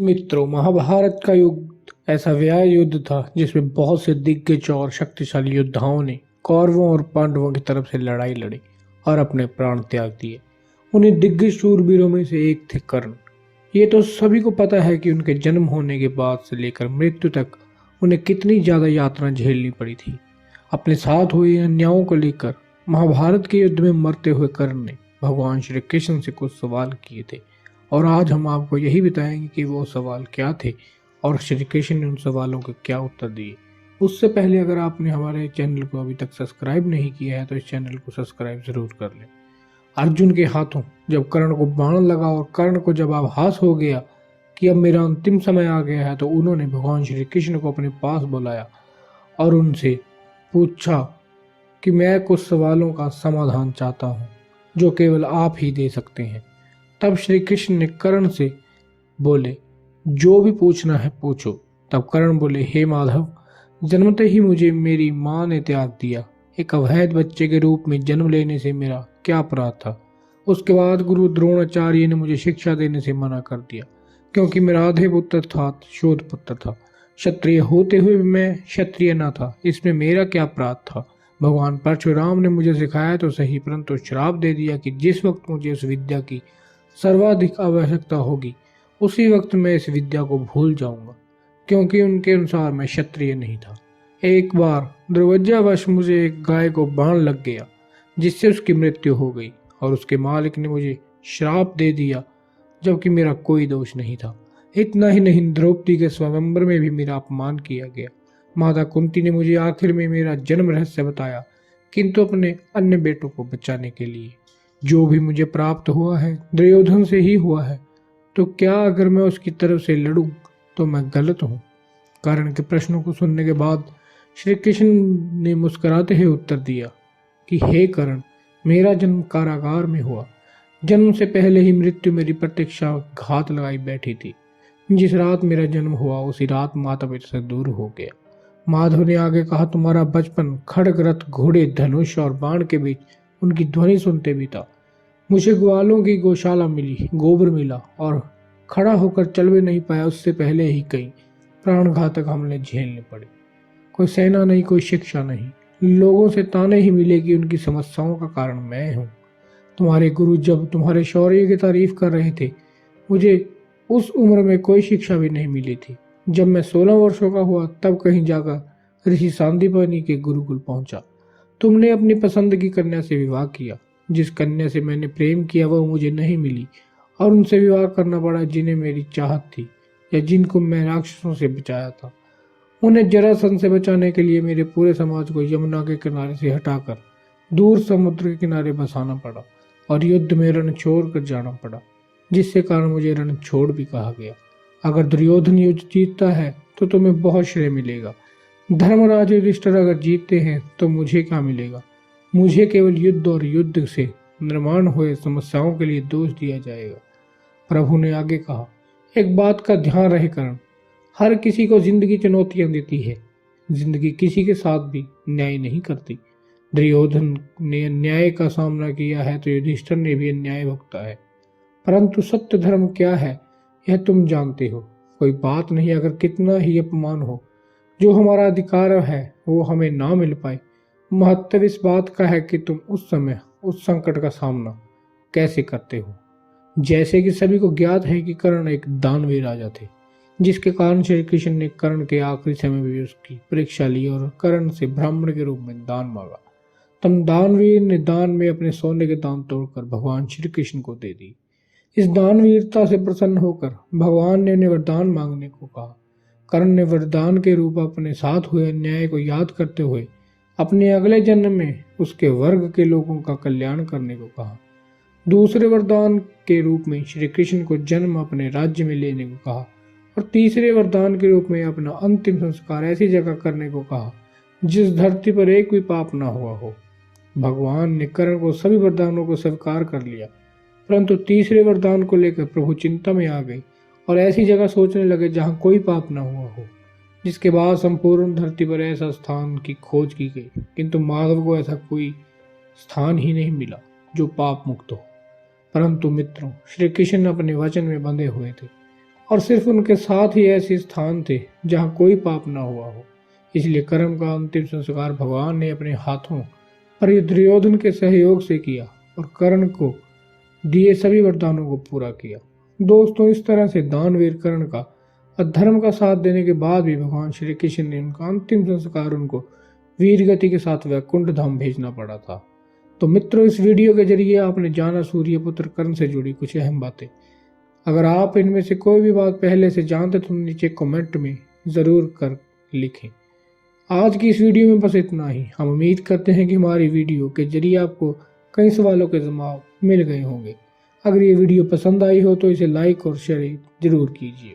मित्रों, महाभारत का युद्ध ऐसा व्याय युद्ध था जिसमें बहुत से दिग्गज और शक्तिशाली योद्धाओं ने कौरवों और पांडवों की तरफ से लड़ाई लड़ी और अपने प्राण त्याग दिए। उन्हीं दिग्गज शूरवीरों में से एक थे कर्ण। ये तो सभी को पता है कि उनके जन्म होने के बाद से लेकर मृत्यु तक उन्हें कितनी ज्यादा यातना झेलनी पड़ी थी। अपने साथ हुए अन्यायों को लेकर महाभारत के युद्ध में मरते हुए कर्ण ने भगवान श्री कृष्ण से कुछ सवाल किए थे और आज हम आपको यही बताएंगे कि वो सवाल क्या थे और श्री कृष्ण ने उन सवालों के क्या उत्तर दिए। उससे पहले अगर आपने हमारे चैनल को अभी तक सब्सक्राइब नहीं किया है तो इस चैनल को सब्सक्राइब जरूर कर लें। अर्जुन के हाथों जब कर्ण को बाण लगा और कर्ण को जब आभास हो गया कि अब मेरा अंतिम समय आ गया है तो उन्होंने भगवान श्री कृष्ण को अपने पास बुलाया और उनसे पूछा कि मैं कुछ सवालों का समाधान चाहता हूँ जो केवल आप ही दे सकते हैं। तब श्री कृष्ण ने कर्ण से बोले, जो भी पूछना है पूछो। तब कर्ण बोले, हे माधव, जन्मते ही मुझे मेरी माँ ने त्याग दिया। एक अवैध बच्चे के रूप में जन्म लेने से मेरा क्या अपराध था। उसके बाद गुरु द्रोणाचार्य ने मुझे शिक्षा देने से मना कर दिया क्योंकि मेरा आधे पुत्र था शोध पुत्र था। क्षत्रिय होते हुए भी मैं क्षत्रिय न था, इसमें मेरा क्या अपराध था। भगवान परशुराम ने मुझे सिखाया तो सही, परंतु श्राप दे दिया कि जिस वक्त मुझे उस विद्या की सर्वाधिक आवश्यकता होगी उसी वक्त मैं इस विद्या को भूल जाऊंगा, क्योंकि उनके अनुसार मैं क्षत्रिय नहीं था। एक बार दुर्भाग्यवश मुझे एक गाय को बाण लग गया जिससे उसकी मृत्यु हो गई और उसके मालिक ने मुझे श्राप दे दिया जबकि मेरा कोई दोष नहीं था। इतना ही नहीं, द्रौपदी के स्वयंवर में भी मेरा अपमान किया गया। माता कुंती ने मुझे आखिर में मेरा जन्म रहस्य बताया, किंतु अपने अन्य बेटों को बचाने के लिए। जो भी मुझे प्राप्त हुआ है दुर्योधन से ही हुआ है, तो क्या अगर मैं उसकी तरफ से लड़ूं तो मैं गलत हूं। कर्ण के प्रश्नों को सुनने के बाद श्री कृष्ण ने मुस्कुराते हुए उत्तर दिया कि हे कर्ण, मेरा जन्म कारागार में हुआ। जन्म से पहले ही मृत्यु मेरी प्रतीक्षा घात लगाई बैठी थी। जिस रात मेरा जन्म हुआ उसी रात माता पिता से दूर हो गया। माधव ने आगे कहा, तुम्हारा बचपन खड्ग रथ घोड़े धनुष और बाण के बीच उनकी ध्वनि सुनते बीता। मुझे ग्वालों की गौशाला मिली, गोबर मिला और खड़ा होकर चल भी नहीं पाया उससे पहले ही कई प्राणघातक हमले झेलने पड़े। कोई सेना नहीं, कोई शिक्षा नहीं, लोगों से ताने ही मिले कि उनकी समस्याओं का कारण मैं हूँ। तुम्हारे गुरु जब तुम्हारे शौर्य की तारीफ कर रहे थे, मुझे उस उम्र में कोई शिक्षा भी नहीं मिली थी। जब मैं 16 वर्षों का हुआ तब कहीं जाकर ऋषि सांदीपनि के गुरुकुल पहुंचा। तुमने अपनी पसंद की कन्या से विवाह किया। जिस कन्या से मैंने प्रेम किया वह मुझे नहीं मिली और उनसे विवाह करना पड़ा जिन्हें मेरी चाहत थी या जिनको मैं राक्षसों से बचाया था। उन्हें जरासंध से बचाने के लिए मेरे पूरे समाज को यमुना के किनारे से हटाकर दूर समुद्र के किनारे बसाना पड़ा और युद्ध में रण छोड़ कर जाना पड़ा, जिससे कारण मुझे रण छोड़ भी कहा गया। अगर दुर्योधन युद्ध जीतता है तो तुम्हें बहुत श्रेय मिलेगा। धर्मराज युधिष्ठिर अगर जीतते हैं तो मुझे क्या मिलेगा। मुझे केवल युद्ध और युद्ध से निर्माण हुए समस्याओं के लिए दोष दिया जाएगा। प्रभु ने आगे कहा, एक बात का ध्यान रहे कर्ण, हर किसी को जिंदगी चुनौतियां देती है। जिंदगी किसी के साथ भी न्याय नहीं करती। दुर्योधन ने अन्याय का सामना किया है तो युधिष्ठिर ने भी अन्याय भुगता है, परंतु सत्य धर्म क्या है यह तुम जानते हो। कोई बात नहीं, अगर कितना ही अपमान हो, जो हमारा अधिकार है वो हमें ना मिल पाए, महत्व इस बात का है कि तुम उस समय उस संकट का सामना कैसे करते हो। जैसे कि सभी को ज्ञात है कि कर्ण एक दानवीर राजा थे, जिसके कारण श्री कृष्ण ने कर्ण के आखिरी समय में भी उसकी परीक्षा ली और कर्ण से ब्राह्मण के रूप में दान मांगा। तब दानवीर ने दान में अपने सोने के दान तोड़कर भगवान श्री कृष्ण को दे दी। इस दानवीरता से प्रसन्न होकर भगवान ने उन्हें वरदान मांगने को कहा। कर्ण ने वरदान के रूप अपने साथ हुए अन्याय को याद करते हुए अपने अगले जन्म में उसके वर्ग के लोगों का कल्याण करने को कहा। दूसरे वरदान के रूप में श्री कृष्ण को जन्म अपने राज्य में लेने को कहा और तीसरे वरदान के रूप में अपना अंतिम संस्कार ऐसी जगह करने को कहा जिस धरती पर एक भी पाप ना हुआ हो। भगवान ने कर्ण को सभी वरदानों को स्वीकार कर लिया, परंतु तीसरे वरदान को लेकर प्रभु चिंता में आ गए और ऐसी जगह सोचने लगे जहां कोई पाप न हुआ हो। जिसके बाद संपूर्ण धरती पर ऐसा स्थान की खोज की गई, किंतु माधव को ऐसा कोई स्थान ही नहीं मिला जो पाप मुक्त हो। परंतु मित्रों, श्री कृष्ण अपने वचन में बंधे हुए थे और सिर्फ उनके साथ ही ऐसे स्थान थे जहाँ कोई पाप न हुआ हो। इसलिए कर्ण का अंतिम संस्कार भगवान ने अपने हाथों पर दुर्योधन के सहयोग से किया और कर्ण को दिए सभी वरदानों को पूरा किया। दोस्तों, इस तरह से दानवीर कर्ण का अधर्म का साथ देने के बाद भी भगवान श्री कृष्ण ने उनका अंतिम संस्कार उनको वीर गति के साथ वैकुंठ धाम भेजना पड़ा था। तो मित्रों, इस वीडियो के जरिए आपने जाना सूर्यपुत्र कर्ण से जुड़ी कुछ अहम बातें। अगर आप इनमें से कोई भी बात पहले से जानते तो नीचे कमेंट में जरूर कर लिखें। आज की इस वीडियो में बस इतना ही। हम उम्मीद करते हैं कि हमारी वीडियो के जरिए आपको कई सवालों के जवाब मिल गए होंगे। अगर ये वीडियो पसंद आई हो तो इसे लाइक और शेयर जरूर कीजिए।